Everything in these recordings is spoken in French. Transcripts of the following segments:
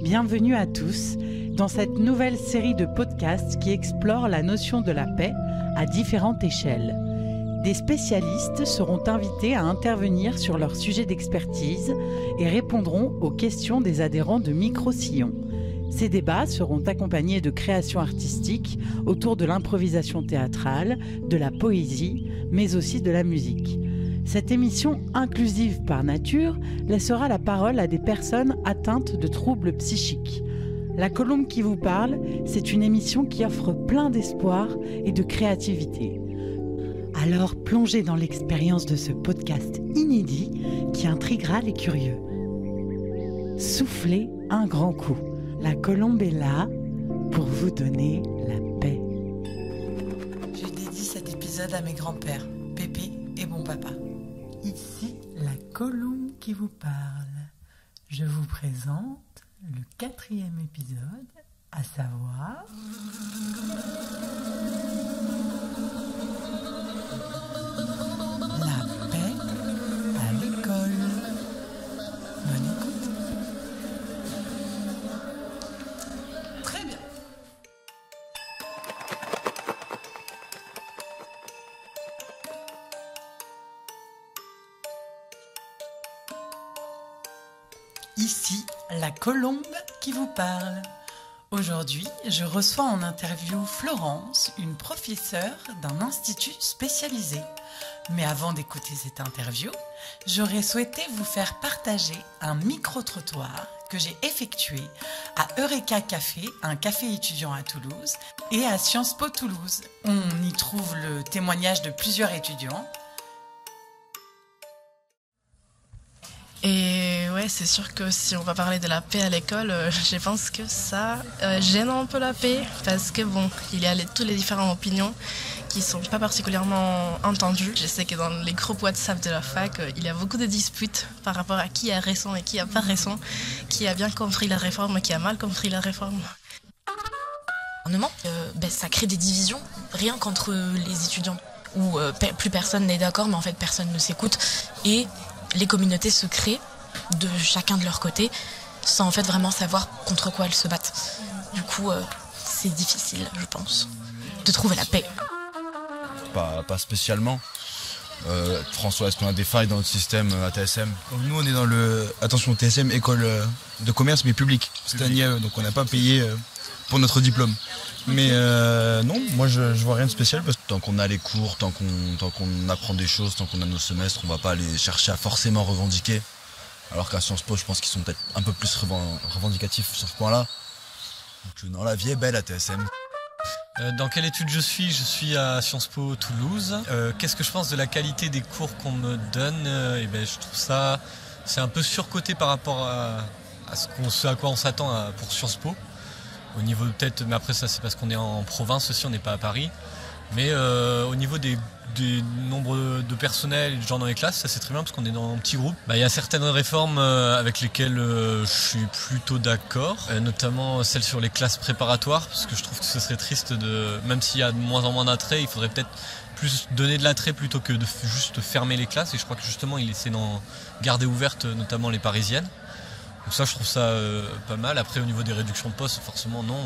Bienvenue à tous dans cette nouvelle série de podcasts qui explore la notion de la paix à différentes échelles. Des spécialistes seront invités à intervenir sur leur sujet d'expertise et répondront aux questions des adhérents de Micro-Sillon. Ces débats seront accompagnés de créations artistiques autour de l'improvisation théâtrale, de la poésie, mais aussi de la musique. Cette émission inclusive par nature laissera la parole à des personnes atteintes de troubles psychiques. La Colombe qui vous parle, c'est une émission qui offre plein d'espoir et de créativité. Alors plongez dans l'expérience de ce podcast inédit qui intriguera les curieux. Soufflez un grand coup. La Colombe est là pour vous donner la paix. Je dédie cet épisode à mes grands-pères, Pépé et mon papa. Ici, la Colombe qui vous parle. Je vous présente le 4e épisode, à savoir... La paix à l'école. Bonne écoute. Très bien. Ici, la Colombe qui vous parle. Aujourd'hui, je reçois en interview Florence, une professeure d'un institut spécialisé. Mais avant d'écouter cette interview, j'aurais souhaité vous faire partager un micro-trottoir que j'ai effectué à Eureka Café, un café étudiant à Toulouse, et à Sciences Po Toulouse. On y trouve le témoignage de plusieurs étudiants. Et ouais, c'est sûr que si on va parler de la paix à l'école, je pense que ça gêne un peu la paix, parce que bon, il y a toutes les différentes opinions qui sont pas particulièrement entendues. Je sais que dans les groupes WhatsApp de la fac, il y a beaucoup de disputes par rapport à qui a raison et qui a pas raison, qui a bien compris la réforme et qui a mal compris la réforme. Ça crée des divisions, rien qu'entre les étudiants, où plus personne n'est d'accord, mais en fait personne ne s'écoute, et les communautés se créent de chacun de leur côté, sans en fait vraiment savoir contre quoi elles se battent. Du coup, c'est difficile, je pense, de trouver la paix. Pas spécialement. François, est-ce qu'on a des failles dans notre système à TSM? Nous, on est dans attention, TSM, école de commerce, mais publique. C'est un IAE, donc on n'a pas payé pour notre diplôme. Mais non, moi je vois rien de spécial. Parce que tant qu'on a les cours, tant qu'on apprend des choses, tant qu'on a nos semestres, on va pas aller chercher à forcément revendiquer. Alors qu'à Sciences Po, je pense qu'ils sont peut-être un peu plus revendicatifs sur ce point-là. Donc non, la vie est belle à TSM. Dans quelle étude je suis? Je suis à Sciences Po Toulouse. Qu'est-ce que je pense de la qualité des cours qu'on me donne? Je trouve ça, c'est un peu surcoté par rapport à ce à quoi on s'attend pour Sciences Po. Au niveau peut-être, mais après ça c'est parce qu'on est en province aussi, on n'est pas à Paris. Mais au niveau des nombres de personnel et de gens dans les classes, ça c'est très bien parce qu'on est dans un petit groupe. Il y a certaines réformes avec lesquelles je suis plutôt d'accord, notamment celle sur les classes préparatoires, parce que je trouve que ce serait triste même s'il y a de moins en moins d'attrait, il faudrait peut-être plus donner de l'attrait plutôt que de juste fermer les classes. Et je crois que justement il essaie d'en garder ouvertes, notamment les parisiennes. Donc ça je trouve ça pas mal. Après au niveau des réductions de postes, forcément non.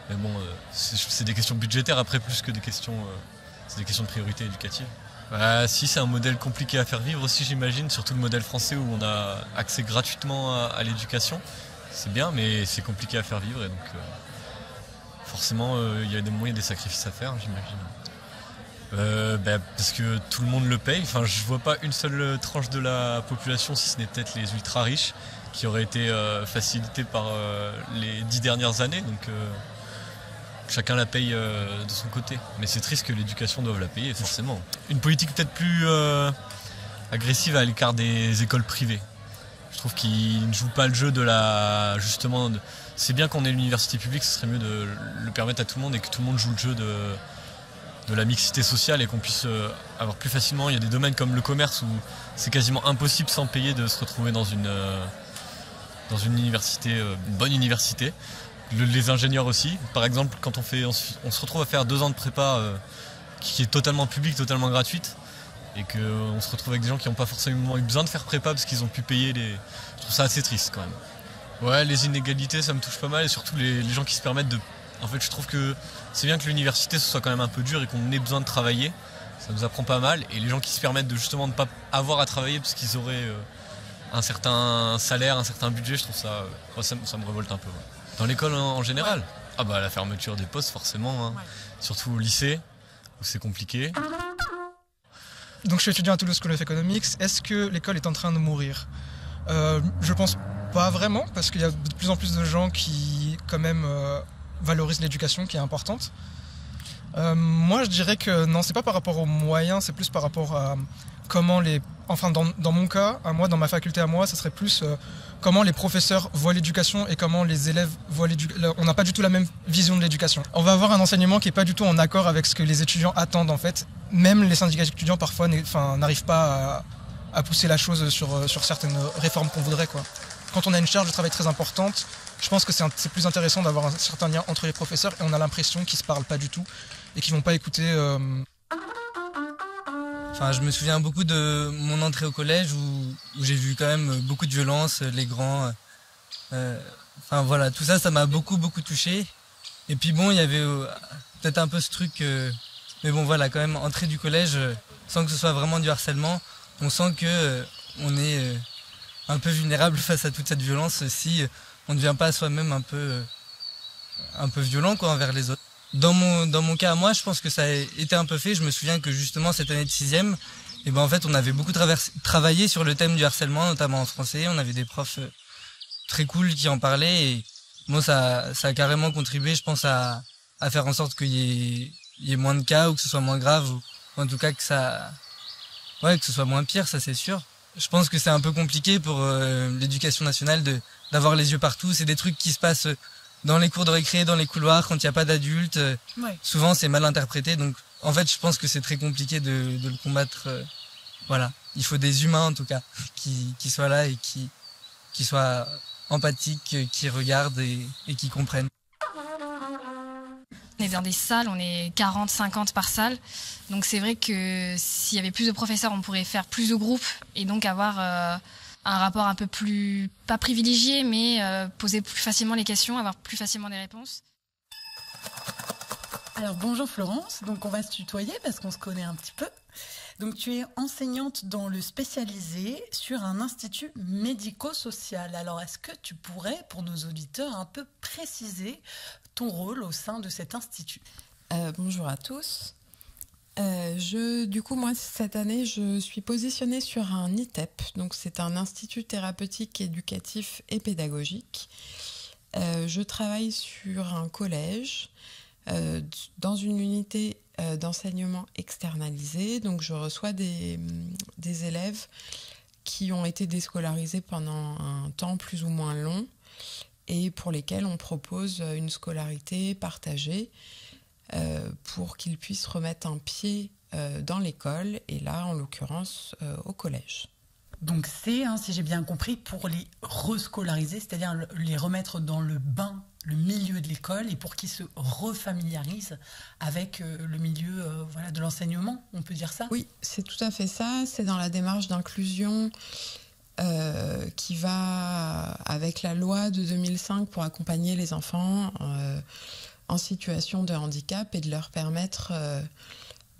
Mais bon, c'est des questions budgétaires après plus que des questions... c'est des questions de priorité éducative. Si, c'est un modèle compliqué à faire vivre aussi, j'imagine, surtout le modèle français où on a accès gratuitement à l'éducation. C'est bien, mais c'est compliqué à faire vivre et donc forcément il y a des moyens, des sacrifices à faire, j'imagine. Parce que tout le monde le paye. Enfin, je vois pas une seule tranche de la population, si ce n'est peut-être les ultra riches, qui auraient été facilités par les 10 dernières années. Donc chacun la paye de son côté. Mais c'est triste que l'éducation doive la payer, forcément. Une politique peut-être plus agressive à l'écart des écoles privées. Je trouve qu'ils ne jouent pas le jeu de la... Justement, c'est bien qu'on ait l'université publique, ce serait mieux de le permettre à tout le monde et que tout le monde joue le jeu de la mixité sociale et qu'on puisse avoir plus facilement... Il y a des domaines comme le commerce où c'est quasiment impossible sans payer de se retrouver dans une université, une bonne université. Les ingénieurs aussi. Par exemple, quand on se retrouve à faire 2 ans de prépa qui est totalement publique, totalement gratuite, et qu'on se retrouve avec des gens qui n'ont pas forcément eu besoin de faire prépa parce qu'ils ont pu payer les... Je trouve ça assez triste quand même. Ouais, les inégalités, ça me touche pas mal, et surtout les gens qui se permettent de... En fait, je trouve que c'est bien que l'université, ce soit quand même un peu dur et qu'on ait besoin de travailler. Ça nous apprend pas mal. Et les gens qui se permettent de justement ne pas avoir à travailler parce qu'ils auraient un certain salaire, un certain budget, je trouve ça... ça me révolte un peu. Ouais. Dans l'école en général. Ouais. Ah bah la fermeture des postes, forcément. Hein. Ouais. Surtout au lycée, où c'est compliqué. Donc je suis étudiant à Toulouse School of Economics. Est-ce que l'école est en train de mourir ? Je pense pas vraiment, parce qu'il y a de plus en plus de gens qui quand même valorisent l'éducation, qui est importante. Moi je dirais que non, c'est pas par rapport aux moyens, c'est plus par rapport à comment les... Enfin dans mon cas, à moi, dans ma faculté à moi, ça serait plus comment les professeurs voient l'éducation et comment les élèves voient l'éducation. On n'a pas du tout la même vision de l'éducation. On va avoir un enseignement qui est pas du tout en accord avec ce que les étudiants attendent en fait. Même les syndicats étudiants parfois n'arrivent pas à pousser la chose sur certaines réformes qu'on voudrait, quoi. Quand on a une charge de travail très importante, je pense que c'est plus intéressant d'avoir un certain lien entre les professeurs et on a l'impression qu'ils se parlent pas du tout et qu'ils vont pas écouter. Enfin, je me souviens beaucoup de mon entrée au collège où j'ai vu quand même beaucoup de violence, les grands. Enfin voilà, tout ça, ça m'a beaucoup touché. Et puis bon, il y avait peut-être un peu ce truc, mais bon voilà, quand même, entrée du collège, sans que ce soit vraiment du harcèlement, on sent que on est un peu vulnérable face à toute cette violence si on ne devient pas soi-même un peu violent, quoi, envers les autres. Dans mon cas à moi, je pense que ça a été un peu fait. Je me souviens que justement cette année de 6e, et ben en fait on avait beaucoup travaillé sur le thème du harcèlement, notamment en français. On avait des profs très cool qui en parlaient et moi ça a carrément contribué, je pense, à faire en sorte qu'il y ait moins de cas ou que ce soit moins grave ou en tout cas que ce soit moins pire, ça c'est sûr. Je pense que c'est un peu compliqué pour l'éducation nationale d'avoir les yeux partout. C'est des trucs qui se passent dans les cours de récré, dans les couloirs, quand il n'y a pas d'adultes. Ouais. Souvent, c'est mal interprété. Donc, en fait, je pense que c'est très compliqué de le combattre. Voilà. Il faut des humains, en tout cas, qui soient là et qui soient empathiques, qui regardent et qui comprennent. On est dans des salles, on est 40, 50 par salle. Donc, c'est vrai que s'il y avait plus de professeurs, on pourrait faire plus de groupes et donc avoir... un rapport un peu plus, pas privilégié, mais poser plus facilement les questions, avoir plus facilement des réponses. Alors bonjour Florence, donc on va se tutoyer parce qu'on se connaît un petit peu. Donc tu es enseignante dans le spécialisé sur un institut médico-social. Alors est-ce que tu pourrais, pour nos auditeurs, un peu préciser ton rôle au sein de cet institut ? Bonjour à tous. Moi, cette année, je suis positionnée sur un ITEP, donc c'est un institut thérapeutique, éducatif et pédagogique. Je travaille sur un collège, dans une unité d'enseignement externalisé, donc je reçois des élèves qui ont été déscolarisés pendant un temps plus ou moins long et pour lesquels on propose une scolarité partagée. Pour qu'ils puissent remettre un pied dans l'école, et là, en l'occurrence, au collège. Donc c'est, si j'ai bien compris, pour les rescolariser, c'est-à-dire les remettre dans le bain, le milieu de l'école, et pour qu'ils se refamiliarisent avec le milieu de l'enseignement, on peut dire ça ? Oui, c'est tout à fait ça. C'est dans la démarche d'inclusion qui va avec la loi de 2005 pour accompagner les enfants en situation de handicap et de leur permettre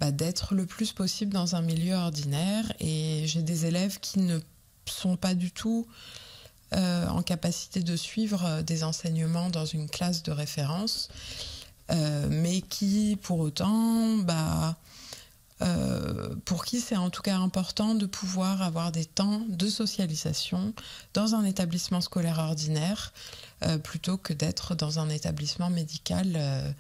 d'être le plus possible dans un milieu ordinaire. Et j'ai des élèves qui ne sont pas du tout en capacité de suivre des enseignements dans une classe de référence, mais qui, pour autant, pour qui c'est en tout cas important de pouvoir avoir des temps de socialisation dans un établissement scolaire ordinaire, plutôt que d'être dans un établissement médical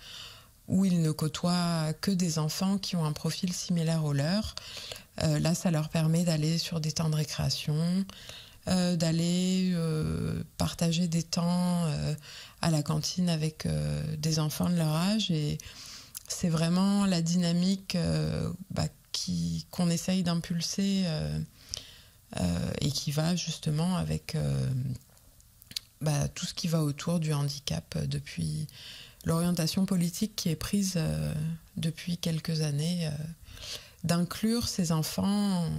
où ils ne côtoient que des enfants qui ont un profil similaire au leur. Là, ça leur permet d'aller sur des temps de récréation, d'aller partager des temps à la cantine avec des enfants de leur âge. Et c'est vraiment la dynamique qu'on essaye d'impulser et qui va justement avec tout ce qui va autour du handicap depuis l'orientation politique qui est prise depuis quelques années, d'inclure ces enfants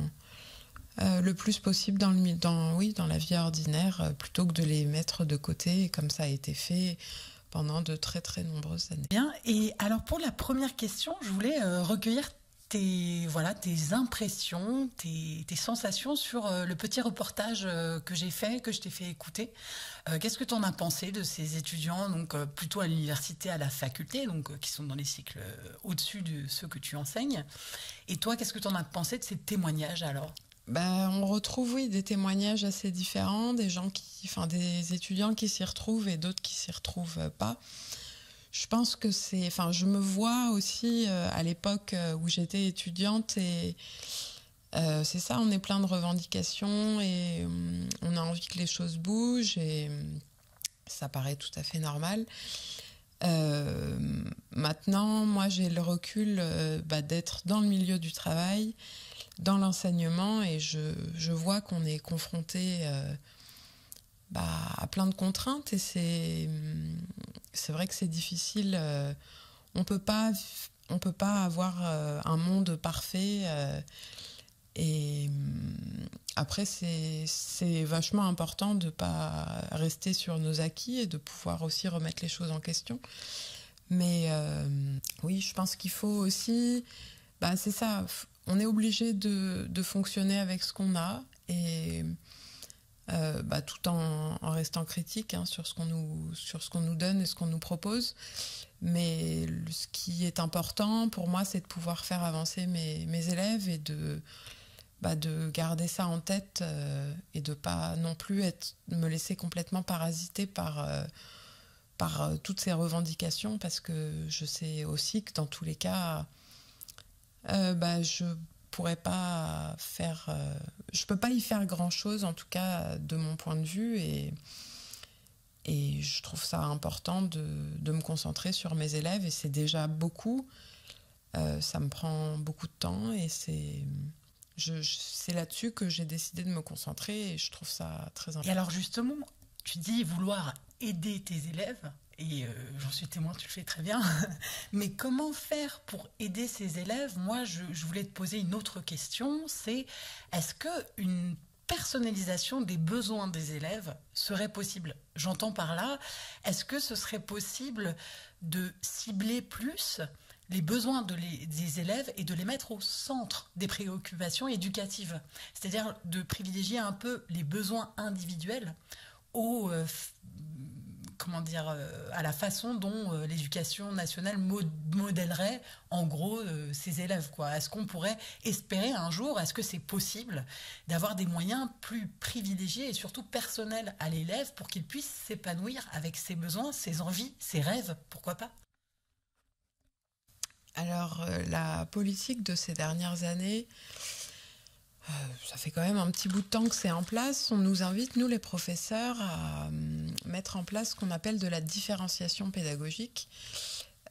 le plus possible dans la vie ordinaire, plutôt que de les mettre de côté, comme ça a été fait pendant de très très nombreuses années. Bien, et alors pour la première question, je voulais recueillir tes impressions, tes sensations sur le petit reportage que j'ai fait, que je t'ai fait écouter. Qu'est-ce que tu en as pensé de ces étudiants, donc plutôt à l'université, à la faculté, donc qui sont dans les cycles au-dessus de ceux que tu enseignes. Et toi, qu'est-ce que tu en as pensé de ces témoignages alors ? On retrouve, oui, des témoignages assez différents, des étudiants qui s'y retrouvent et d'autres qui s'y retrouvent pas. Je pense que je me vois aussi à l'époque où j'étais étudiante et c'est ça, on est plein de revendications et on a envie que les choses bougent et ça paraît tout à fait normal. Maintenant, moi, j'ai le recul d'être dans le milieu du travail, dans l'enseignement, et je vois qu'on est confronté à plein de contraintes et c'est vrai que c'est difficile. On peut pas avoir un monde parfait et après c'est vachement important de pas rester sur nos acquis et de pouvoir aussi remettre les choses en question. Mais oui, je pense qu'il faut aussi, c'est ça, on est obligé de fonctionner avec ce qu'on a et tout en restant critique sur ce qu'on nous donne et ce qu'on nous propose. Mais ce qui est important pour moi, c'est de pouvoir faire avancer mes élèves et de garder ça en tête et de pas non plus me laisser complètement parasiter par toutes ces revendications, parce que je sais aussi que dans tous les cas, je peux pas y faire grand chose, en tout cas de mon point de vue, et je trouve ça important de me concentrer sur mes élèves, et c'est déjà beaucoup. Ça me prend beaucoup de temps et c'est là-dessus que j'ai décidé de me concentrer et je trouve ça très important. Et alors justement, tu dis vouloir aider tes élèves, et j'en suis témoin, tu le fais très bien, mais comment faire pour aider ces élèves ? Moi, je voulais te poser une autre question, c'est est-ce qu'une personnalisation des besoins des élèves serait possible ? J'entends par là, est-ce que ce serait possible de cibler plus les besoins des élèves et de les mettre au centre des préoccupations éducatives ? C'est-à-dire de privilégier un peu les besoins individuels à la façon dont l'éducation nationale modèlerait en gros ses élèves, quoi. Est-ce qu'on pourrait espérer un jour, est-ce que c'est possible d'avoir des moyens plus privilégiés et surtout personnels à l'élève pour qu'il puisse s'épanouir avec ses besoins, ses envies, ses rêves, pourquoi pas ? Alors, la politique de ces dernières années, ça fait quand même un petit bout de temps que c'est en place. On nous invite, nous les professeurs, à mettre en place ce qu'on appelle de la différenciation pédagogique,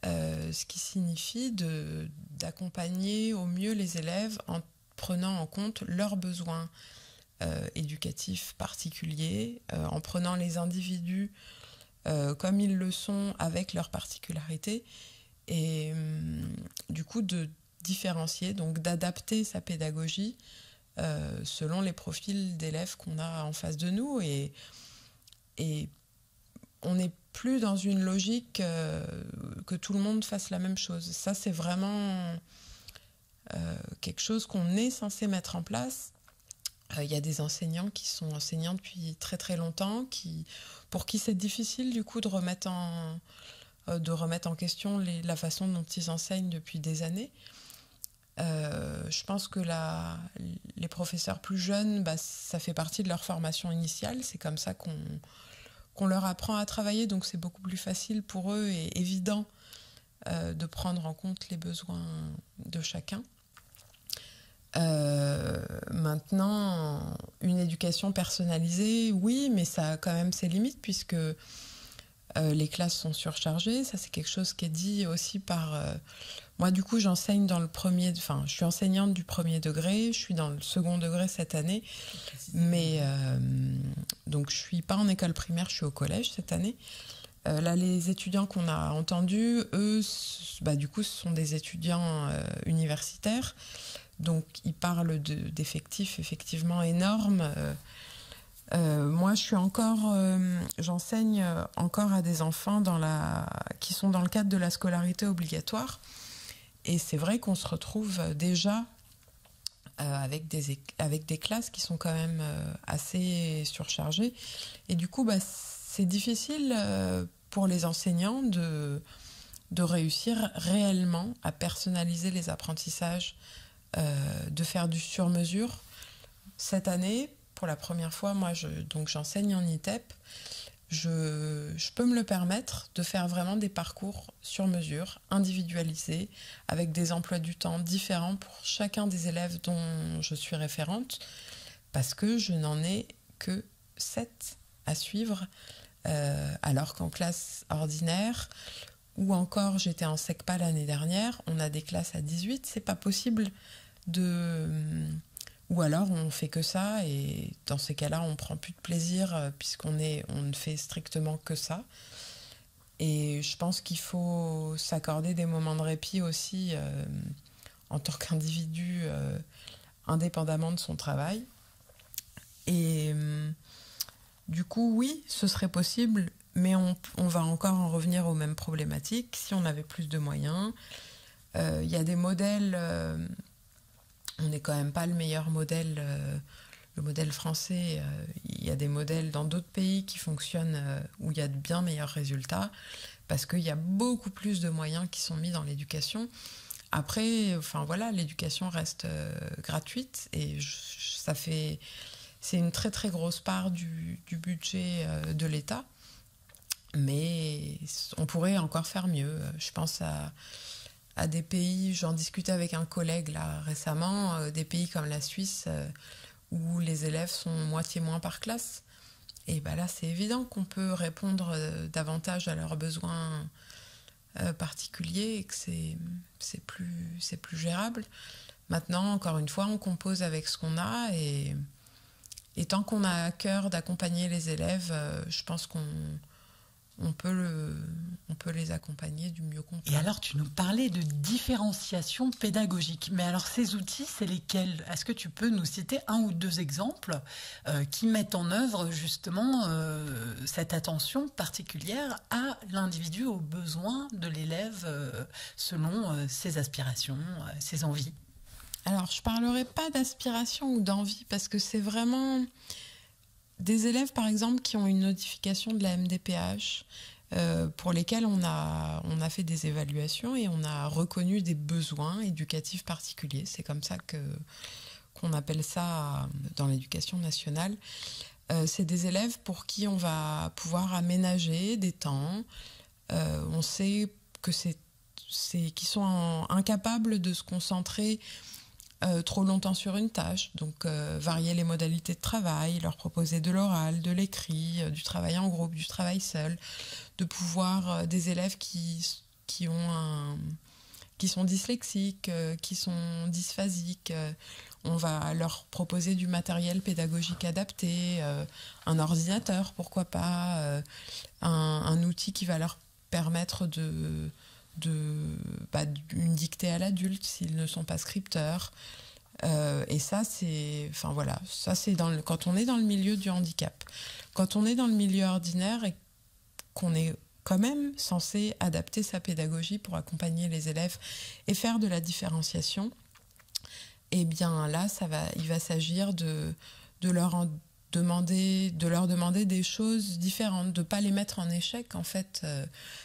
ce qui signifie d'accompagner au mieux les élèves en prenant en compte leurs besoins éducatifs particuliers, en prenant les individus comme ils le sont avec leurs particularités, et du coup de différencier, donc d'adapter sa pédagogie selon les profils d'élèves qu'on a en face de nous, et on n'est plus dans une logique que tout le monde fasse la même chose. Ça, c'est vraiment quelque chose qu'on est censé mettre en place. Il y a des enseignants qui sont enseignants depuis très très longtemps, pour qui c'est difficile du coup de remettre en question la façon dont ils enseignent depuis des années. Je pense que les professeurs plus jeunes, ça fait partie de leur formation initiale, c'est comme ça qu'on leur apprend à travailler, donc c'est beaucoup plus facile pour eux et évident de prendre en compte les besoins de chacun. Maintenant, une éducation personnalisée, oui, mais ça a quand même ses limites, puisque les classes sont surchargées. Ça, c'est quelque chose qui est dit aussi par... moi, du coup, j'enseigne je suis enseignante du premier degré, je suis dans le second degré cette année, mais donc je suis pas en école primaire, je suis au collège cette année. Là, les étudiants qu'on a entendus, eux, du coup, ce sont des étudiants universitaires. Donc, ils parlent d'effectifs effectivement énormes. Moi, j'enseigne encore à des enfants qui sont dans le cadre de la scolarité obligatoire. Et c'est vrai qu'on se retrouve déjà avec des classes qui sont quand même assez surchargées. Et du coup, c'est difficile pour les enseignants de réussir réellement à personnaliser les apprentissages, de faire du sur-mesure. Cette année, pour la première fois, moi, j'enseigne en ITEP. Je peux me le permettre de faire vraiment des parcours sur mesure, individualisés, avec des emplois du temps différents pour chacun des élèves dont je suis référente, parce que je n'en ai que 7 à suivre, alors qu'en classe ordinaire, ou encore j'étais en SECPA l'année dernière, on a des classes à 18, c'est pas possible ou alors on fait que ça, et dans ces cas-là on prend plus de plaisir puisqu'on ne fait strictement que ça. Et je pense qu'il faut s'accorder des moments de répit aussi en tant qu'individu, indépendamment de son travail. Et du coup, oui, ce serait possible, mais on va encore en revenir aux mêmes problématiques si on avait plus de moyens. Il y a des modèles... on n'est quand même pas le meilleur modèle, le modèle français. Il y a des modèles dans d'autres pays qui fonctionnent où il y a de bien meilleurs résultats parce qu'il y a beaucoup plus de moyens qui sont mis dans l'éducation. Après, l'éducation reste gratuite et c'est une très très grosse part du budget de l'État. Mais on pourrait encore faire mieux. Je pense à des pays, j'en discutais avec un collègue là récemment, des pays comme la Suisse où les élèves sont moitié moins par classe. Et là, c'est évident qu'on peut répondre davantage à leurs besoins particuliers et que c'est plus gérable. Maintenant, encore une fois, on compose avec ce qu'on a et tant qu'on a à cœur d'accompagner les élèves, je pense qu'on peut les accompagner du mieux qu'on peut. Et alors, tu nous parlais de différenciation pédagogique. Mais alors, ces outils, c'est lesquels ? Est-ce que tu peux nous citer un ou deux exemples qui mettent en œuvre justement cette attention particulière à l'individu, aux besoins de l'élève selon ses aspirations, ses envies ? Alors, je ne parlerai pas d'aspiration ou d'envie parce que c'est vraiment... Des élèves, par exemple, qui ont une notification de la MDPH, pour lesquels on a fait des évaluations et on a reconnu des besoins éducatifs particuliers. C'est comme ça qu'on appelle ça dans l'éducation nationale. C'est des élèves pour qui on va pouvoir aménager des temps. On sait que qu'ils sont incapables de se concentrer trop longtemps sur une tâche, donc varier les modalités de travail, leur proposer de l'oral, de l'écrit, du travail en groupe, du travail seul, de pouvoir des élèves qui sont dyslexiques, qui sont dysphasiques, on va leur proposer du matériel pédagogique adapté, un ordinateur, pourquoi pas, un outil qui va leur permettre une dictée à l'adulte s'ils ne sont pas scripteurs. Et ça, c'est quand on est dans le milieu du handicap. Quand on est dans le milieu ordinaire et qu'on est quand même censé adapter sa pédagogie pour accompagner les élèves et faire de la différenciation, eh bien là, il va s'agir de leur demander des choses différentes, de ne pas les mettre en échec en fait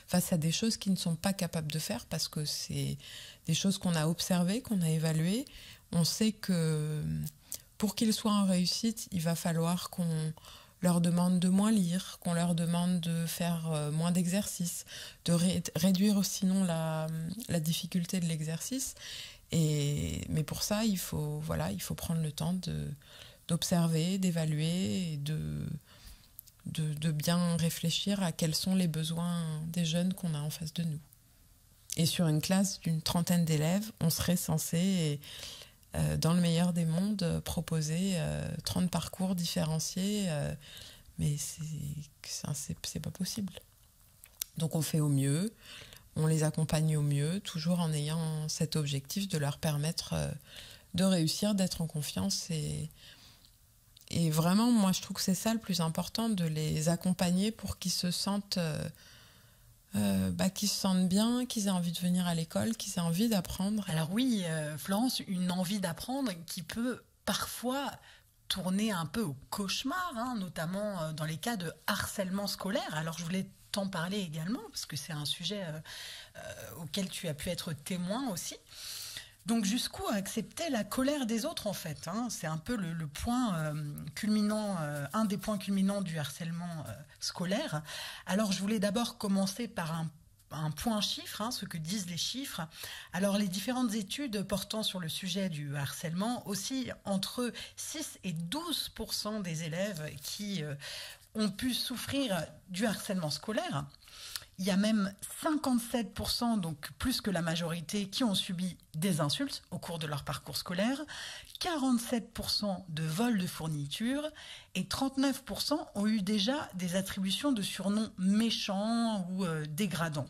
face à des choses qu'ils ne sont pas capables de faire parce que c'est des choses qu'on a observées, qu'on a évaluées. On sait que pour qu'ils soient en réussite, il va falloir qu'on leur demande de moins lire, qu'on leur demande de faire moins d'exercices, de réduire sinon la difficulté de l'exercice. Mais pour ça, il faut prendre le temps d'observer, d'évaluer et de bien réfléchir à quels sont les besoins des jeunes qu'on a en face de nous. Et sur une classe d'une 30aine d'élèves, on serait censé, dans le meilleur des mondes, proposer 30 parcours différenciés, mais c'est pas possible. Donc on fait au mieux, on les accompagne au mieux, toujours en ayant cet objectif de leur permettre de réussir, d'être en confiance. Et vraiment, moi, je trouve que c'est ça le plus important, de les accompagner pour qu'ils se sentent bien, qu'ils aient envie de venir à l'école, qu'ils aient envie d'apprendre. Alors oui, Florence, une envie d'apprendre qui peut parfois tourner un peu au cauchemar, notamment dans les cas de harcèlement scolaire. Alors je voulais t'en parler également, parce que c'est un sujet auquel tu as pu être témoin aussi. Donc jusqu'où accepter la colère des autres, en fait, c'est un peu le point culminant, un des points culminants du harcèlement scolaire. Alors je voulais d'abord commencer par un point chiffre, ce que disent les chiffres. Alors les différentes études portant sur le sujet du harcèlement oscillent entre 6 et 12% des élèves qui ont pu souffrir du harcèlement scolaire. Il y a même 57%, donc plus que la majorité, qui ont subi des insultes au cours de leur parcours scolaire, 47% de vols de fournitures et 39% ont eu déjà des attributions de surnoms méchants ou dégradants.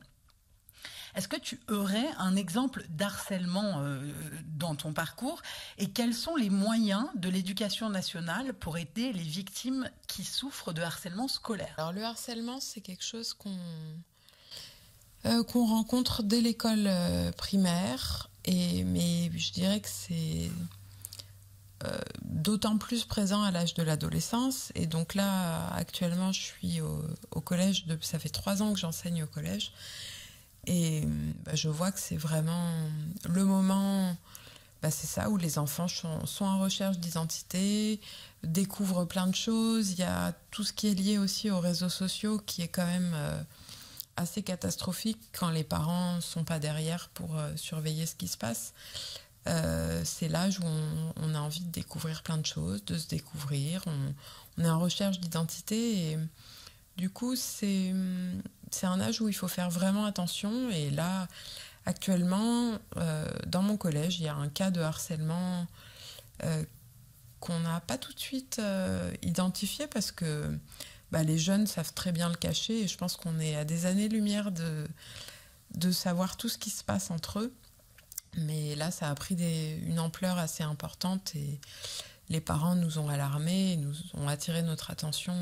Est-ce que tu aurais un exemple d'harcèlement dans ton parcours et quels sont les moyens de l'éducation nationale pour aider les victimes qui souffrent de harcèlement scolaire ? Alors le harcèlement, c'est quelque chose qu'on rencontre dès l'école primaire, mais je dirais que c'est d'autant plus présent à l'âge de l'adolescence. Et donc là, actuellement, je suis au collège, ça fait 3 ans que j'enseigne au collège. Et je vois que c'est vraiment le moment, c'est ça, où les enfants sont en recherche d'identité, découvrent plein de choses. Il y a tout ce qui est lié aussi aux réseaux sociaux qui est quand même assez catastrophique quand les parents ne sont pas derrière pour surveiller ce qui se passe. C'est l'âge où on a envie de découvrir plein de choses, de se découvrir. On est en recherche d'identité et du coup, c'est un âge où il faut faire vraiment attention. Et là, actuellement, dans mon collège, il y a un cas de harcèlement qu'on n'a pas tout de suite identifié parce que les jeunes savent très bien le cacher. Et je pense qu'on est à des années-lumière de savoir tout ce qui se passe entre eux. Mais là, ça a pris une ampleur assez importante et les parents nous ont alarmés, nous ont attiré notre attention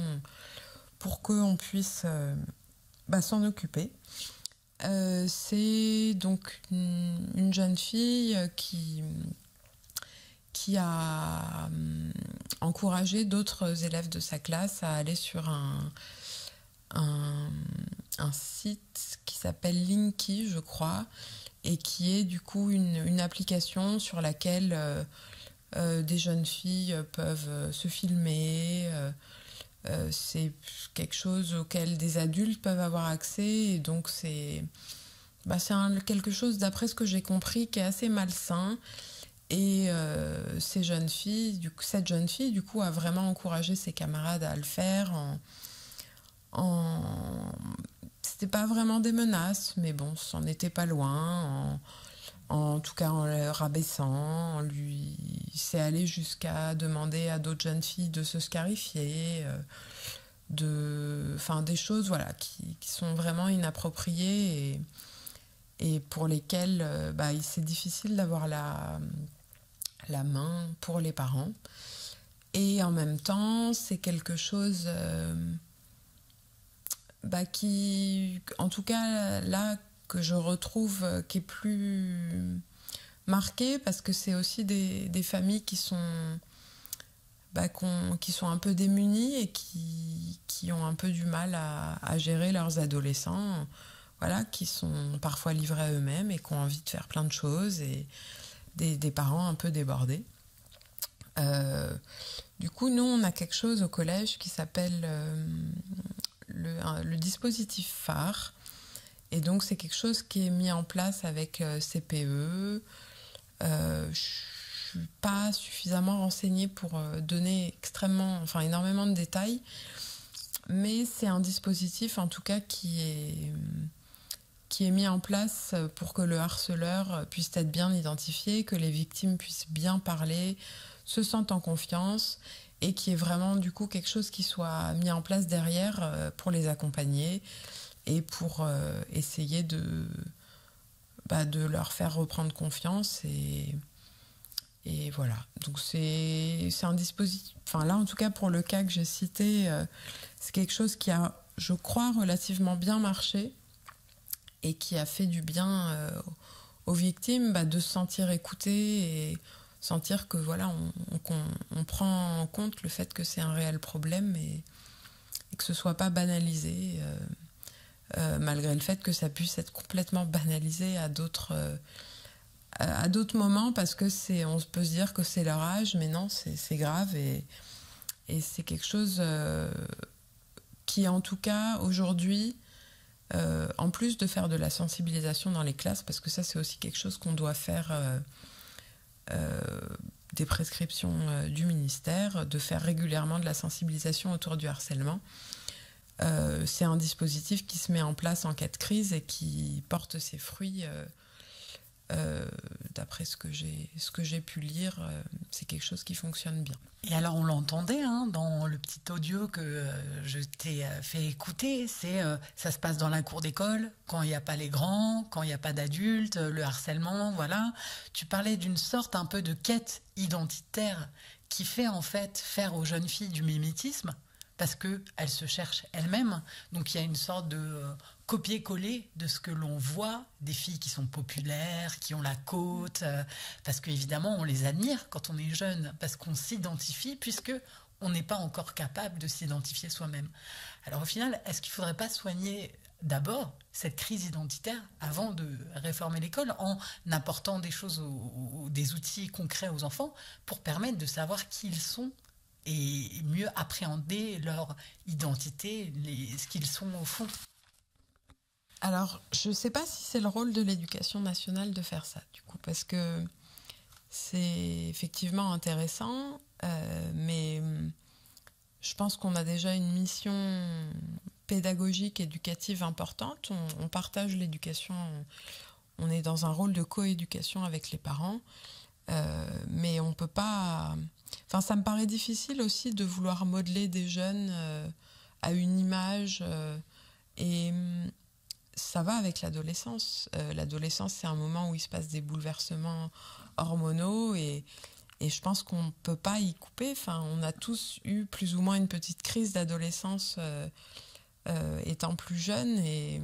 pour qu'on puisse s'en occuper. C'est donc une jeune fille qui a encouragé d'autres élèves de sa classe à aller sur un site qui s'appelle Linky, je crois, et qui est du coup une application sur laquelle des jeunes filles peuvent se filmer. C'est quelque chose auquel des adultes peuvent avoir accès et donc c'est quelque chose, d'après ce que j'ai compris, qui est assez malsain et cette jeune fille du coup a vraiment encouragé ses camarades à le faire c'était pas vraiment des menaces mais bon, c'en était pas loin, en tout cas en le rabaissant, c'est allé jusqu'à demander à d'autres jeunes filles de se scarifier, des choses qui sont vraiment inappropriées et pour lesquelles c'est difficile d'avoir la main pour les parents. Et en même temps, c'est quelque chose qui, en tout cas là, que je retrouve qui est plus marqué parce que c'est aussi des familles qui sont un peu démunies et qui ont un peu du mal à gérer leurs adolescents, qui sont parfois livrés à eux-mêmes et qui ont envie de faire plein de choses et des parents un peu débordés. Du coup, nous, on a quelque chose au collège qui s'appelle le dispositif phare. Et donc, c'est quelque chose qui est mis en place avec CPE. Je suis pas suffisamment renseignée pour donner énormément de détails. Mais c'est un dispositif, en tout cas, qui est mis en place pour que le harceleur puisse être bien identifié, que les victimes puissent bien parler, se sentent en confiance et qui est vraiment, du coup, quelque chose qui soit mis en place derrière pour les accompagner et pour essayer de leur faire reprendre confiance et Et voilà. Donc c'est un dispositif. Enfin là, en tout cas pour le cas que j'ai cité, c'est quelque chose qui a, je crois, relativement bien marché et qui a fait du bien aux victimes, de se sentir écoutées et sentir que voilà, on prend en compte le fait que c'est un réel problème et que ce soit pas banalisé, malgré le fait que ça puisse être complètement banalisé à d'autres moments, parce que on peut se dire que c'est leur âge, mais non, c'est grave et c'est quelque chose qui, en tout cas, aujourd'hui, en plus de faire de la sensibilisation dans les classes, parce que ça, c'est aussi quelque chose qu'on doit faire des prescriptions du ministère, de faire régulièrement de la sensibilisation autour du harcèlement. C'est un dispositif qui se met en place en cas de crise et qui porte ses fruits. D'après ce que j'ai pu lire, c'est quelque chose qui fonctionne bien. Et alors on l'entendait dans le petit audio que je t'ai fait écouter, ça se passe dans la cour d'école, quand il n'y a pas les grands, quand il n'y a pas d'adultes, le harcèlement, voilà. Tu parlais d'une sorte un peu de quête identitaire qui fait en fait faire aux jeunes filles du mimétisme, parce qu'elles se cherchent elles-mêmes. Donc il y a une sorte de copier-coller de ce que l'on voit des filles qui sont populaires, qui ont la côte, parce qu'évidemment on les admire quand on est jeune, parce qu'on s'identifie, puisque on n'est pas encore capable de s'identifier soi-même. Alors au final, est-ce qu'il ne faudrait pas soigner d'abord cette crise identitaire avant de réformer l'école, en apportant des choses, des outils concrets aux enfants pour permettre de savoir qui ils sont et mieux appréhender leur identité, ce qu'ils sont au fond? Alors, je ne sais pas si c'est le rôle de l'éducation nationale de faire ça, du coup, parce que c'est effectivement intéressant, mais je pense qu'on a déjà une mission pédagogique, éducative importante. On partage l'éducation, on est dans un rôle de coéducation avec les parents, mais on ne peut pas... Enfin, ça me paraît difficile aussi de vouloir modeler des jeunes à une image, et ça va avec l'adolescence. L'adolescence, c'est un moment où il se passe des bouleversements hormonaux et je pense qu'on ne peut pas y couper. Enfin, on a tous eu plus ou moins une petite crise d'adolescence étant plus jeune, et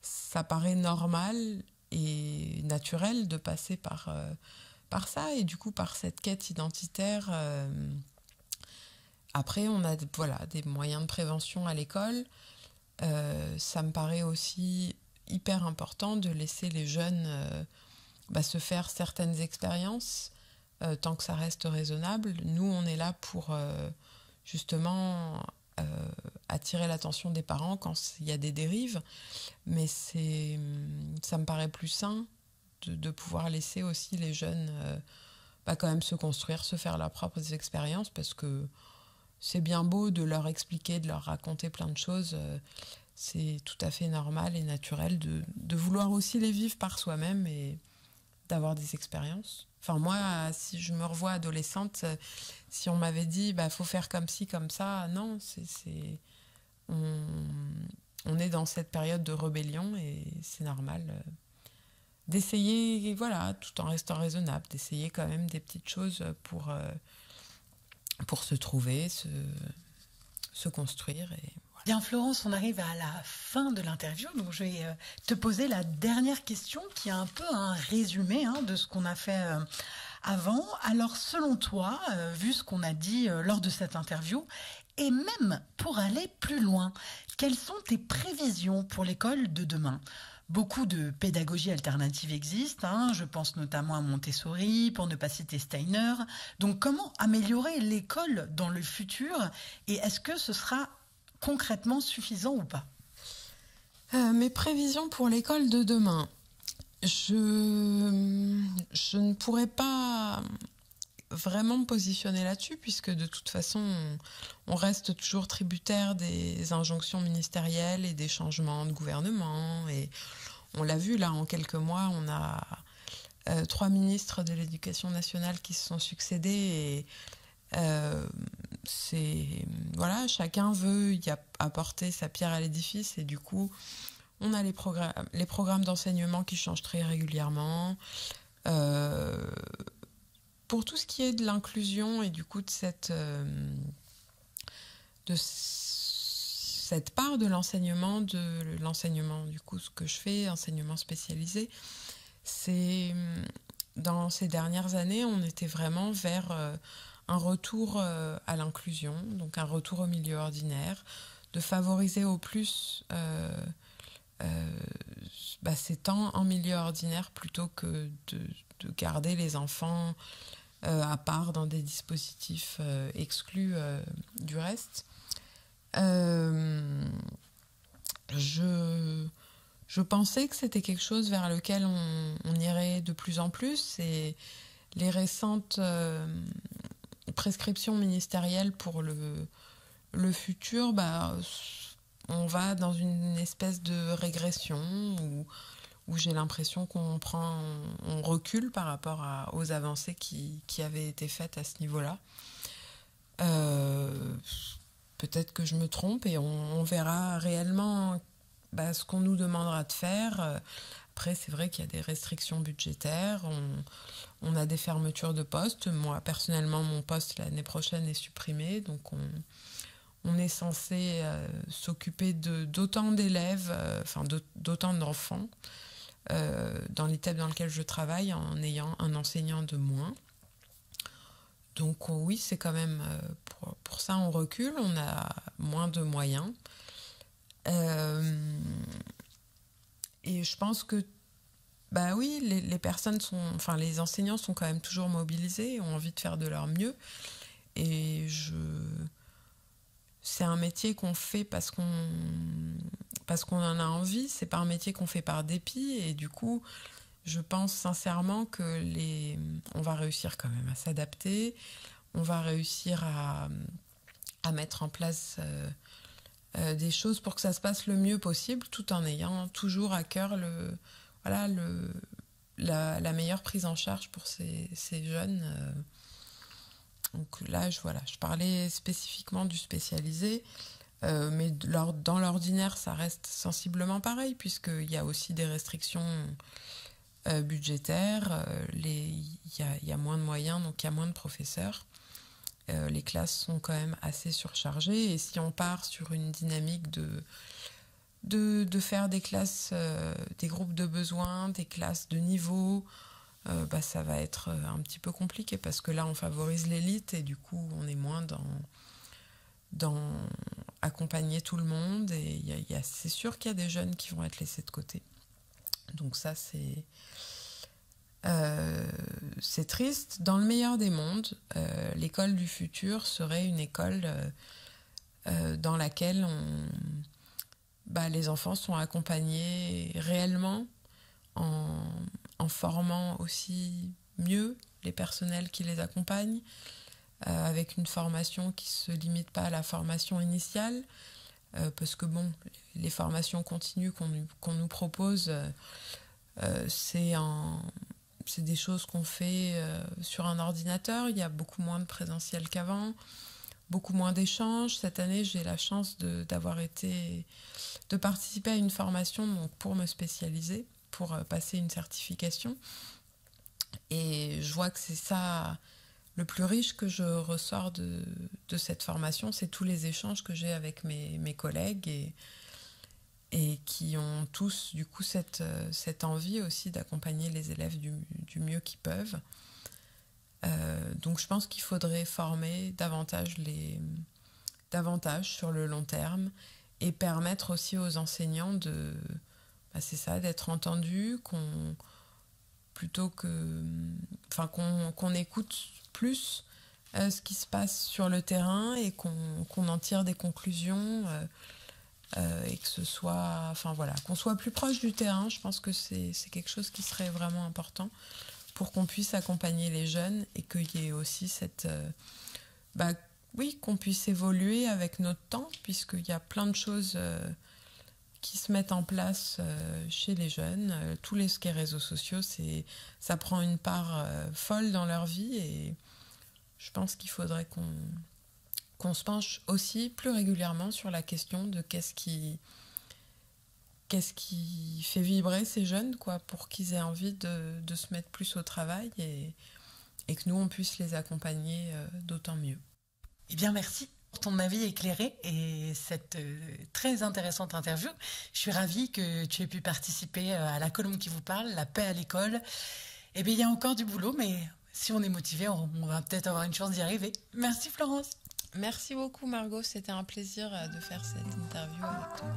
ça paraît normal et naturel de passer par ça, et du coup par cette quête identitaire. Après, on a des moyens de prévention à l'école. Ça me paraît aussi hyper important de laisser les jeunes se faire certaines expériences, tant que ça reste raisonnable. Nous, on est là pour justement attirer l'attention des parents quand il y a des dérives, mais ça me paraît plus sain de pouvoir laisser aussi les jeunes quand même se construire, se faire leurs propres expériences, parce que c'est bien beau de leur expliquer, de leur raconter plein de choses. C'est tout à fait normal et naturel de vouloir aussi les vivre par soi-même et d'avoir des expériences. Enfin, moi, si je me revois adolescente, si on m'avait dit faut faire comme ci, comme ça, non, on est dans cette période de rébellion et c'est normal d'essayer, tout en restant raisonnable, d'essayer quand même des petites choses pour se trouver, se construire. Et voilà. Bien, Florence, on arrive à la fin de l'interview, donc je vais te poser la dernière question qui est un peu un résumé de ce qu'on a fait avant. Alors, selon toi, vu ce qu'on a dit lors de cette interview, et même pour aller plus loin, quelles sont tes prévisions pour l'école de demain ? Beaucoup de pédagogies alternatives existent, je pense notamment à Montessori, pour ne pas citer Steiner. Donc comment améliorer l'école dans le futur, et est-ce que ce sera concrètement suffisant ou pas ? Mes prévisions pour l'école de demain. Je ne pourrais pas vraiment me positionner là-dessus, puisque de toute façon, on reste toujours tributaire des injonctions ministérielles et des changements de gouvernement. Et on l'a vu, là, en quelques mois, on a 3 ministres de l'Éducation nationale qui se sont succédés. Et chacun veut y apporter sa pierre à l'édifice. Et du coup, on a les programmes d'enseignement qui changent très régulièrement. pour tout ce qui est de l'inclusion et du coup de cette part de l'enseignement du coup ce que je fais, enseignement spécialisé, c'est dans ces dernières années on était vraiment vers un retour à l'inclusion, donc un retour au milieu ordinaire, de favoriser au plus ces temps en milieu ordinaire plutôt que de garder les enfants à part dans des dispositifs exclus du reste. Je pensais que c'était quelque chose vers lequel on irait de plus en plus, et les récentes prescriptions ministérielles pour le futur, on va dans une espèce de régression où j'ai l'impression qu'on recule par rapport aux avancées qui avaient été faites à ce niveau-là. Peut-être que je me trompe et on verra réellement ce qu'on nous demandera de faire. Après, c'est vrai qu'il y a des restrictions budgétaires, on a des fermetures de postes. Moi, personnellement, mon poste l'année prochaine est supprimé, donc on est censé s'occuper d'autant d'élèves, d'autant d'enfants dans l'ITEP dans lequel je travaille en ayant un enseignant de moins. Donc oui, c'est quand même, pour ça on recule, on a moins de moyens. Et je pense que les personnes les enseignants sont quand même toujours mobilisés, ont envie de faire de leur mieux. Et c'est un métier qu'on fait parce qu'on en a envie, c'est pas un métier qu'on fait par dépit, et du coup je pense sincèrement que on va réussir quand même à s'adapter, on va réussir à mettre en place des choses pour que ça se passe le mieux possible, tout en ayant toujours à cœur la meilleure prise en charge pour ces jeunes. Donc là, je parlais spécifiquement du spécialisé, mais dans l'ordinaire, ça reste sensiblement pareil, puisqu'il y a aussi des restrictions budgétaires, il y a moins de moyens, donc il y a moins de professeurs. Les classes sont quand même assez surchargées, et si on part sur une dynamique de faire des classes, des groupes de besoins, des classes de niveau, ça va être un petit peu compliqué, parce que là on favorise l'élite et du coup on est moins dans accompagner tout le monde, et c'est sûr qu'il y a des jeunes qui vont être laissés de côté. Donc ça c'est triste. Dans le meilleur des mondes, l'école du futur serait une école dans laquelle les enfants sont accompagnés réellement en formant aussi mieux les personnels qui les accompagnent, avec une formation qui ne se limite pas à la formation initiale, parce que les formations continues qu'on nous propose, c'est des choses qu'on fait sur un ordinateur. Il y a beaucoup moins de présentiel qu'avant, beaucoup moins d'échanges. Cette année, j'ai la chance de participer à une formation pour me spécialiser, pour passer une certification. Et je vois que c'est ça le plus riche que je ressors de cette formation, c'est tous les échanges que j'ai avec mes collègues et qui ont tous du coup cette envie aussi d'accompagner les élèves du mieux qu'ils peuvent. Donc je pense qu'il faudrait former davantage sur le long terme, et permettre aussi aux enseignants d'être entendus, qu'on écoute plus ce qui se passe sur le terrain, et qu'on en tire des conclusions, et que ce soit, qu'on soit plus proche du terrain. Je pense que c'est quelque chose qui serait vraiment important pour qu'on puisse accompagner les jeunes, et qu'il y ait aussi qu'on puisse évoluer avec notre temps, puisqu'il y a plein de choses qui se mettent en place chez les jeunes. Tous les réseaux sociaux, ça prend une part folle dans leur vie, et je pense qu'il faudrait qu'on se penche aussi plus régulièrement sur la question de qu'est-ce qui fait vibrer ces jeunes, pour qu'ils aient envie de se mettre plus au travail, et et que nous, on puisse les accompagner d'autant mieux. Eh bien, merci pour ton avis éclairé et cette très intéressante interview. Je suis ravie que tu aies pu participer à la colonne qui vous parle, la paix à l'école. Eh bien, il y a encore du boulot, mais si on est motivé, on va peut-être avoir une chance d'y arriver. Merci Florence. Merci beaucoup Margot, c'était un plaisir de faire cette interview avec toi.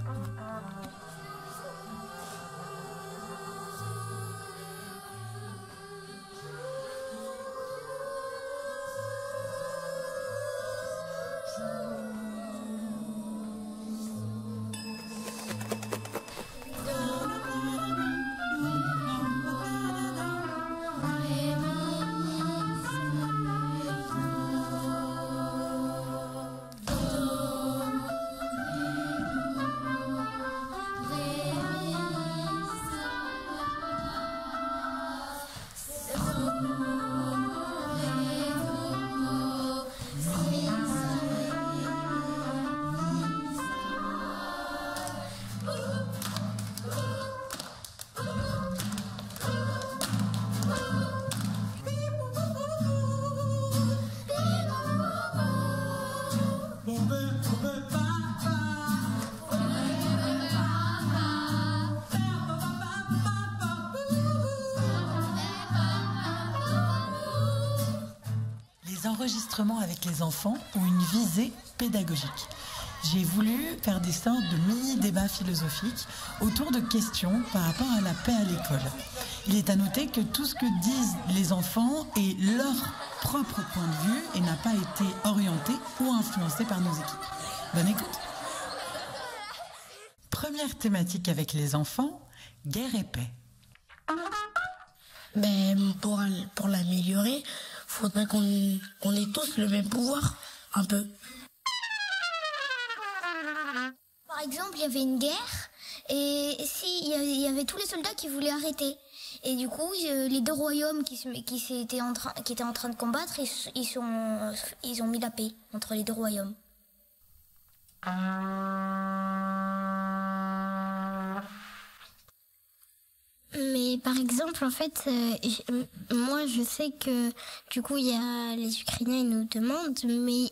Les enregistrements avec les enfants ont une visée pédagogique. J'ai voulu faire des sortes de mini-débats philosophiques autour de questions par rapport à la paix à l'école. Il est à noter que tout ce que disent les enfants est leur propre point de vue et n'a pas été orienté ou influencé par nos équipes. Bonne écoute. Première thématique avec les enfants, guerre et paix. Pour l'améliorer, faudrait qu'on ait tous le même pouvoir, un peu. Par exemple, il y avait une guerre et il y avait tous les soldats qui voulaient arrêter. Et du coup, les deux royaumes qui étaient en train de combattre, ils ont mis la paix entre les deux royaumes. Mais par exemple, en fait, moi je sais que du coup il y a les Ukrainiens ils nous demandent, mais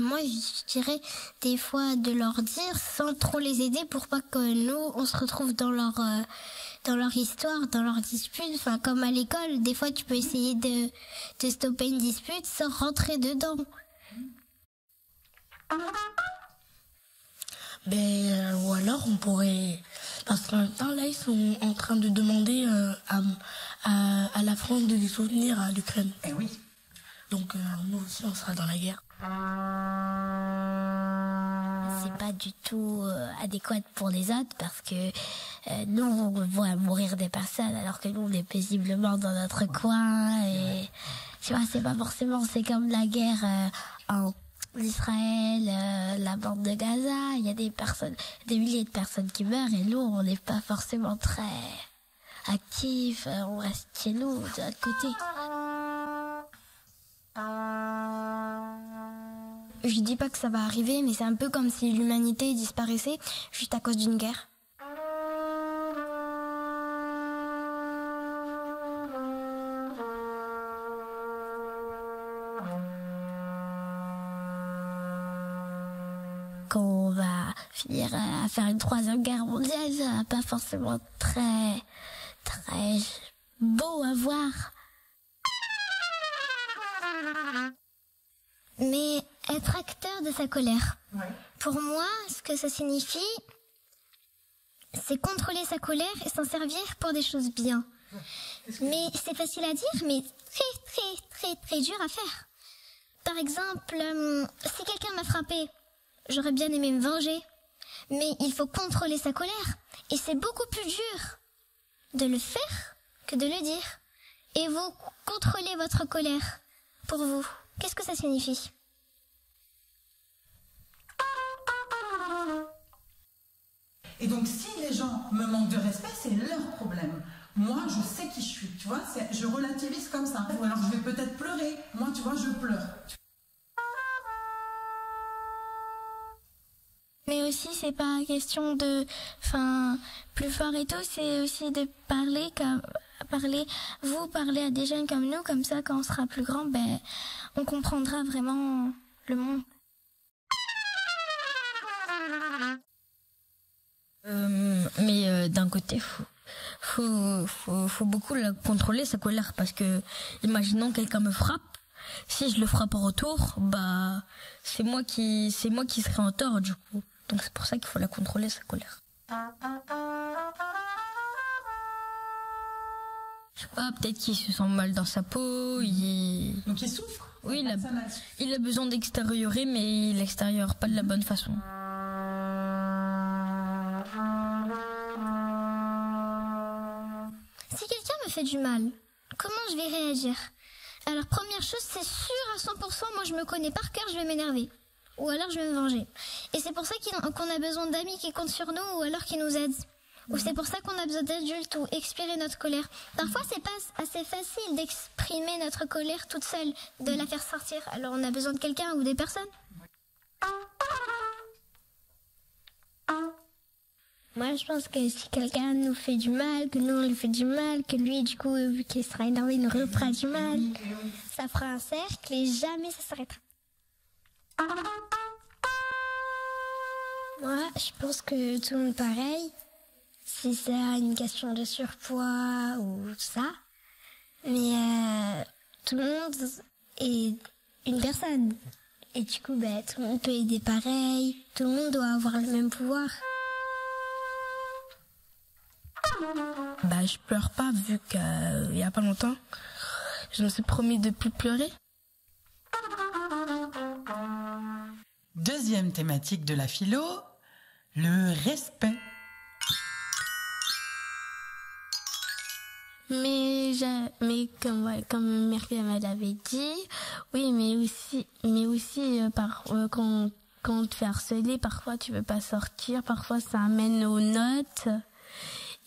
moi je dirais des fois de leur dire sans trop les aider pour pas que nous on se retrouve dans leur histoire, dans leur dispute. Enfin comme à l'école, des fois tu peux essayer de stopper une dispute sans rentrer dedans. Ou alors on pourrait... Parce qu'en même temps, là, ils sont en train de demander à la France de les soutenir à l'Ukraine. Eh oui. Donc, nous aussi, on sera dans la guerre. C'est pas du tout adéquat pour les autres parce que nous, on voit mourir des personnes alors que nous, on est paisiblement dans notre coin. Et tu vois, c'est pas forcément... C'est comme la guerre en Israël, la bande de Gaza, il y a des milliers de personnes qui meurent et nous, on n'est pas forcément très actifs, on reste chez nous, de l'autre côté. Je dis pas que ça va arriver, mais c'est un peu comme si l'humanité disparaissait juste à cause d'une guerre. Qu'on va finir à faire une troisième guerre mondiale, ça va pas forcément très beau à voir. Mais être acteur de sa colère. Ouais. Pour moi, ce que ça signifie, c'est contrôler sa colère et s'en servir pour des choses bien. Ouais. Mais c'est facile à dire, mais très dur à faire. Par exemple, si quelqu'un m'a frappé, j'aurais bien aimé me venger, mais il faut contrôler sa colère. Et c'est beaucoup plus dur de le faire que de le dire. Et vous contrôlez votre colère. Pour vous, qu'est-ce que ça signifie ? Et donc, si les gens me manquent de respect, c'est leur problème. Moi, je sais qui je suis, tu vois, je relativise comme ça. Ou alors, je vais peut-être pleurer. Moi, tu vois, je pleure. Mais aussi, c'est pas question de, plus fort et tout, c'est aussi de parler comme vous parlez à des jeunes comme nous, comme ça quand on sera plus grand, on comprendra vraiment le monde. Mais d'un côté, faut beaucoup contrôler sa colère, parce que imaginons quelqu'un me frappe, si je le frappe en retour, c'est moi qui serai en tort du coup. Donc c'est pour ça qu'il faut la contrôler, sa colère. Je sais pas, peut-être qu'il se sent mal dans sa peau, Donc il souffre. Oui, il a besoin d'extérioriser, mais il l'extérieure pas de la bonne façon. Si quelqu'un me fait du mal, comment je vais réagir? Alors première chose, c'est sûr à 100%, moi je me connais par cœur, je vais m'énerver. Ou alors je vais me venger. Et c'est pour ça qu'on a besoin d'amis qui comptent sur nous, ou alors qui nous aident. Ou c'est pour ça qu'on a besoin d'adultes, ou expirer notre colère. Parfois c'est pas assez facile d'exprimer notre colère toute seule, de la faire sortir. Alors on a besoin de quelqu'un ou des personnes. Moi, je pense que si quelqu'un nous fait du mal, que nous on lui fait du mal, que lui, du coup, vu qu'il sera énervé, il nous refera du mal, ça fera un cercle et jamais ça s'arrêtera. Moi, je pense que tout le monde pareil, si c'est une question de surpoids ou ça, mais tout le monde est une personne. Et du coup, tout le monde peut aider pareil, tout le monde doit avoir le même pouvoir. Je pleure pas, vu qu'il y a pas longtemps, je me suis promis de plus pleurer. Deuxième thématique de la philo, le respect. Mais comme Myriam l'avait dit, oui, mais aussi quand on te fait harceler, parfois tu veux pas sortir, parfois ça amène aux notes.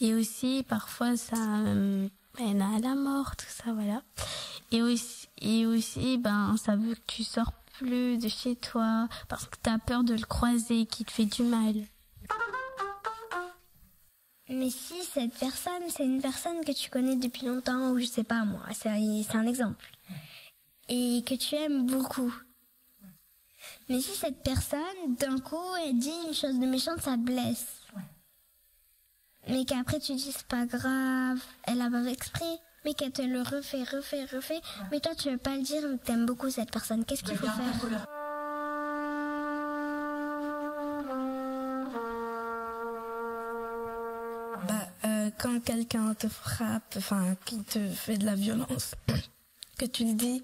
Et aussi, parfois, ça mène à la mort, tout ça, voilà. Et aussi, ça veut que tu sors plus de chez toi, parce que t'as peur de le croiser, qui te fait du mal. Mais si cette personne, c'est une personne que tu connais depuis longtemps, ou je sais pas moi, c'est un exemple. Et que tu aimes beaucoup. Mais si cette personne, d'un coup, elle dit une chose de méchante, ça te blesse. Mais qu'après tu dis c'est pas grave, elle a pas fait exprès, mais qu'elle te le refait, mais toi tu veux pas le dire vu que t'aimes beaucoup cette personne, qu'est-ce qu'il faut faire? Quand quelqu'un te frappe, qui te fait de la violence, que tu le dis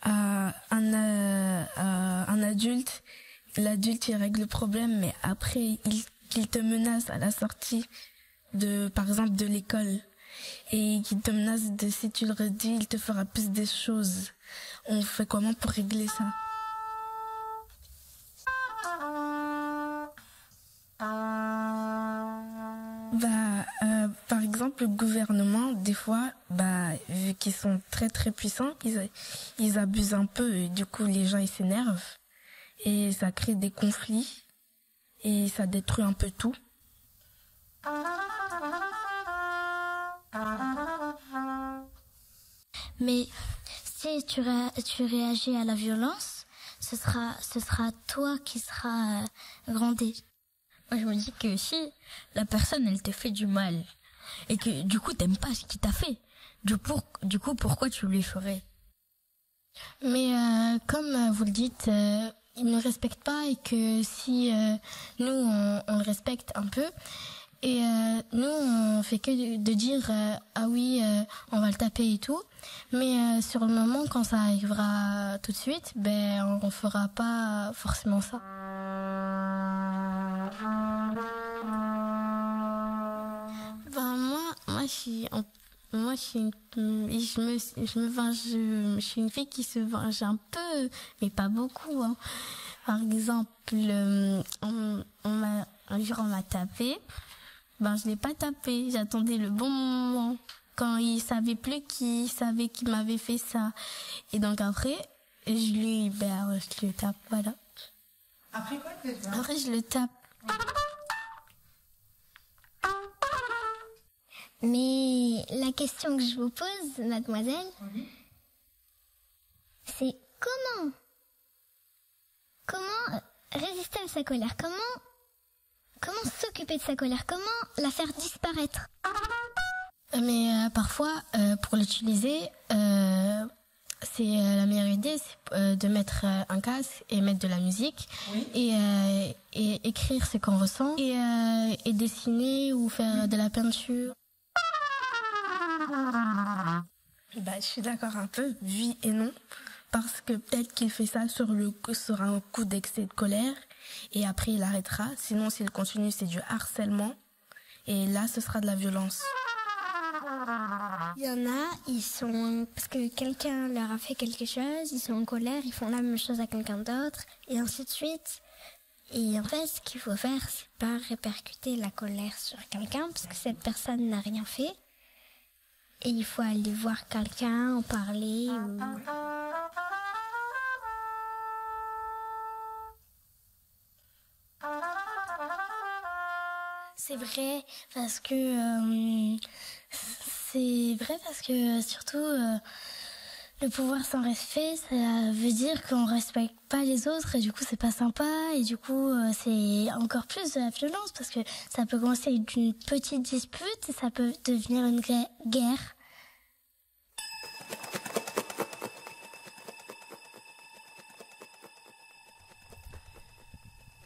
à un adulte, l'adulte il règle le problème, mais après qu'il te menace à la sortie par exemple de l'école, et qu'il te menace de si tu le redis, il te fera plus des choses. On fait comment pour régler ça? Par exemple, le gouvernement, des fois, vu qu'ils sont très très puissants, ils abusent un peu, et du coup les gens ils s'énervent, et ça crée des conflits, et ça détruit un peu tout. Mais si tu réagis à la violence, ce sera toi qui seras grondé. Moi je me dis que si la personne elle te fait du mal et que du coup t'aimes pas ce qu'il t'a fait, du coup pourquoi tu lui ferais? Mais comme vous le dites, il ne respecte pas, et que si nous on le respecte un peu, et nous on fait que de dire ah oui on va le taper et tout, mais sur le moment quand ça arrivera tout de suite, on fera pas forcément ça. Moi, je suis une fille qui se venge un peu, mais pas beaucoup, hein. Par exemple, un jour on m'a tapé, je l'ai pas tapé, j'attendais le bon moment, quand il savait plus qui m'avait fait ça. Et donc après, je le tape, voilà. Après quoi? Après, je le tape. Mais Mais la question que je vous pose, mademoiselle, c'est comment résister à sa colère? Comment s'occuper de sa colère? Comment la faire disparaître? Mais parfois, pour l'utiliser, c'est la meilleure idée, c'est de mettre un casque et mettre de la musique et écrire ce qu'on ressent et dessiner ou faire de la peinture. Je suis d'accord un peu, oui et non, parce que peut-être qu'il fait ça sur un coup d'excès de colère et après il arrêtera. Sinon, s'il continue, c'est du harcèlement et là, ce sera de la violence. Il y en a, parce que quelqu'un leur a fait quelque chose, ils sont en colère, ils font la même chose à quelqu'un d'autre, et ainsi de suite. Et en fait, ce qu'il faut faire, c'est pas répercuter la colère sur quelqu'un, parce que cette personne n'a rien fait. Et il faut aller voir quelqu'un, en parler. C'est vrai parce que surtout le pouvoir sans respect, ça veut dire qu'on respecte pas les autres et du coup c'est pas sympa et du coup c'est encore plus de la violence parce que ça peut commencer avec une petite dispute et ça peut devenir une guerre.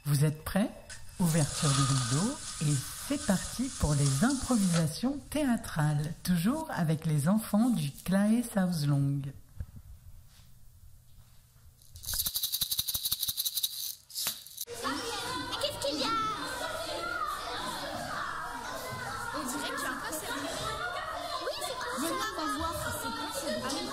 Vous êtes prêts? Ouverture du rideau et c'est parti pour les improvisations théâtrales, toujours avec les enfants du Claes Hauslong. Qu'est-ce qu'il y a? On dirait qu'il y a un peu sérieux. Oui, c'est quoi? Venez, on va voir. C'est quoi ce bruit?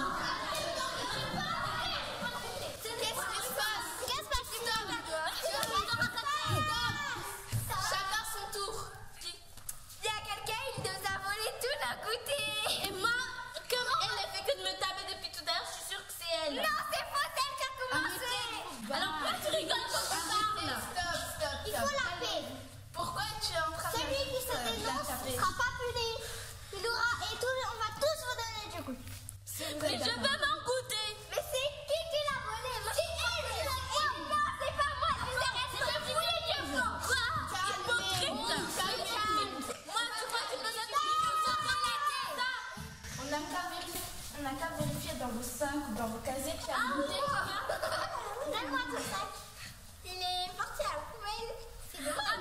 Dans vos sacs ou dans vos casiers qui a goûté. Donne-moi ton sac. Il est parti à la poubelle. C'est bizarre.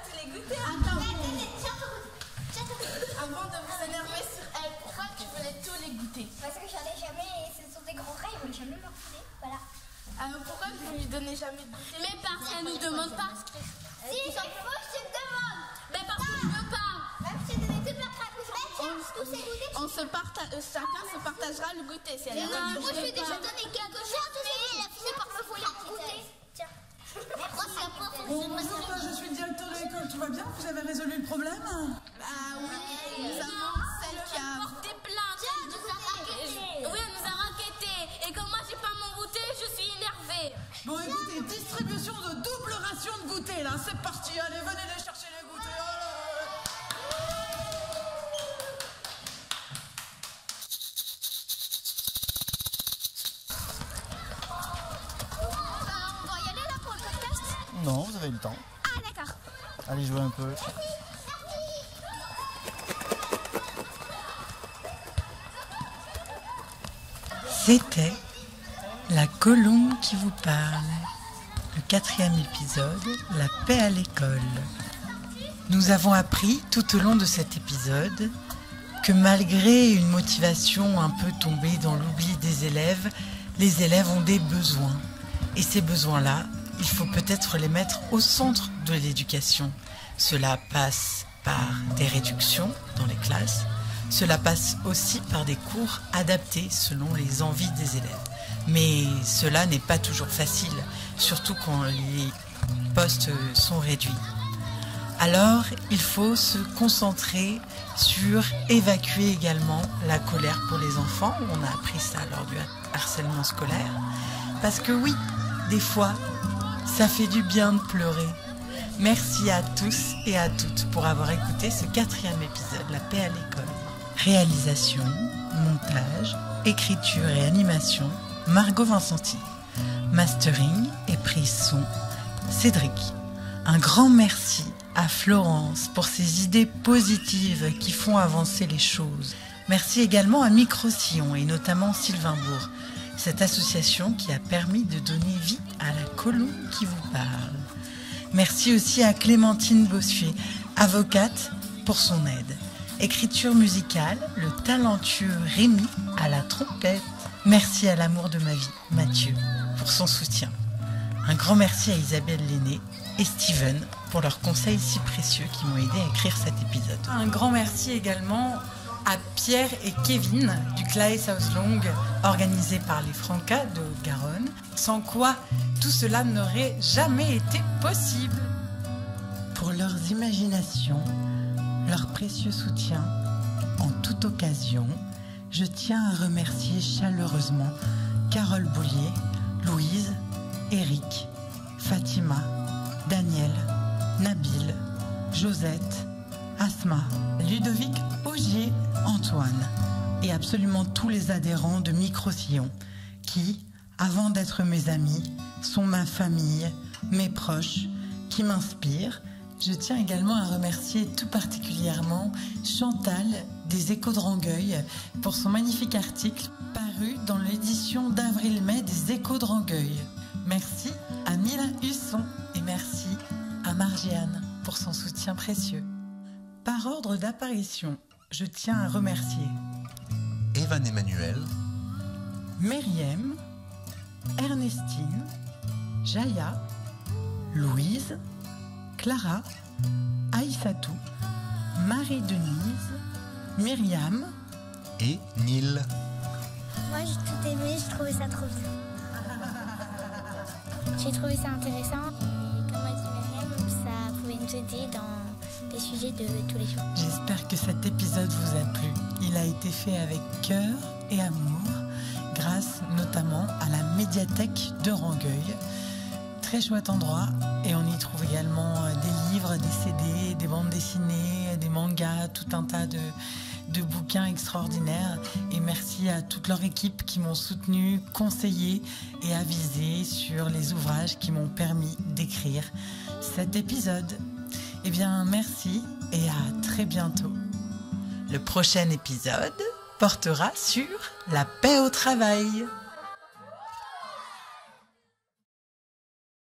Tu l'as goûté? Attends. Avant de vous énerver sur elle, pourquoi tu voulais tous les goûter? Parce que j'en ai jamais. Ce sont des grands rats, ils veulent jamais me refouler. Voilà. Pourquoi vous lui donnez jamais de goûter? Mais parce qu'elle nous demande pas. Si, il faut que je te demande. Mais parce que je veux pas. Même si je te donne toute la craque. Chacun se partagera le goûter. Si elle moi, je lui ai déjà donné quelque chose, mais elle a fini par me voler le goûter. Tiens. Bonjour, je suis le directeur de l'école. Tout va bien? Vous avez résolu le problème? Oui, nous avons celle qui a porté plainte. Oui, elle nous a raquetté. Et comme moi, j'ai pas mon goûter, je suis énervée. Bon, écoutez, distribution de double ration de goûter, là. C'est parti. Allez, venez les chercher les goûters. Non, vous avez eu le temps. Ah, d'accord. Allez jouer un peu. C'était La colombe qui vous parle, le 4e épisode, La paix à l'école. Nous avons appris tout au long de cet épisode que malgré une motivation un peu tombée dans l'oubli des élèves, les élèves ont des besoins. Et ces besoins-là, il faut peut-être les mettre au centre de l'éducation. Cela passe par des réductions dans les classes. Cela passe aussi par des cours adaptés selon les envies des élèves. Mais cela n'est pas toujours facile, surtout quand les postes sont réduits. Alors, il faut se concentrer sur évacuer également la colère pour les enfants. On a appris ça lors du harcèlement scolaire. Parce que oui, des fois, ça fait du bien de pleurer. Merci à tous et à toutes pour avoir écouté ce 4e épisode, La paix à l'école. Réalisation, montage, écriture et animation, Margot Vincenti. Mastering et prise son, Cédric. Un grand merci à Florence pour ses idées positives qui font avancer les choses. Merci également à Micro-Sillon et notamment Sylvain Bourg, cette association qui a permis de donner vie à la colombe qui vous parle. Merci aussi à Clémentine Bossuet, avocate, pour son aide. Écriture musicale, le talentueux Rémi à la trompette. Merci à l'amour de ma vie, Mathieu, pour son soutien. Un grand merci à Isabelle Lenné et Steven pour leurs conseils si précieux qui m'ont aidé à écrire cet épisode. Un grand merci également à Pierre et Kevin du Claes Auslong, organisé par les Francas de Haute-Garonne, sans quoi tout cela n'aurait jamais été possible. Pour leurs imaginations, leur précieux soutien en toute occasion, je tiens à remercier chaleureusement Carole Boulier, Louise, Eric, Fatima, Daniel, Nabil, Josette, Asma, Ludovic Augier, Antoine et absolument tous les adhérents de Micro-Sillon qui, avant d'être mes amis, sont ma famille, mes proches, qui m'inspirent. Je tiens également à remercier tout particulièrement Chantal des Échos de Rangueil pour son magnifique article paru dans l'édition d'avril-mai des Échos de Rangueil. Merci à Mila Husson et merci à Margiane pour son soutien précieux. Par ordre d'apparition, je tiens à remercier Evan Emmanuel, Myriam, Ernestine, Jaya, Louise, Clara, Aïssatou, Marie-Denise, Myriam et Neil. Moi, j'ai tout aimé, j'ai trouvé ça trop bien. J'ai trouvé ça intéressant. Et comme a dit Myriam, ça pouvait nous aider dans les sujets de tous les jours. J'espère que cet épisode vous a plu. Il a été fait avec cœur et amour, grâce notamment à la médiathèque de Rangueil. Très chouette endroit et on y trouve également des livres, des CD, des bandes dessinées, des mangas, tout un tas de bouquins extraordinaires. Et merci à toute leur équipe qui m'ont soutenu, conseillé et avisé sur les ouvrages qui m'ont permis d'écrire cet épisode. Eh bien, merci et à très bientôt. Le prochain épisode portera sur la paix au travail.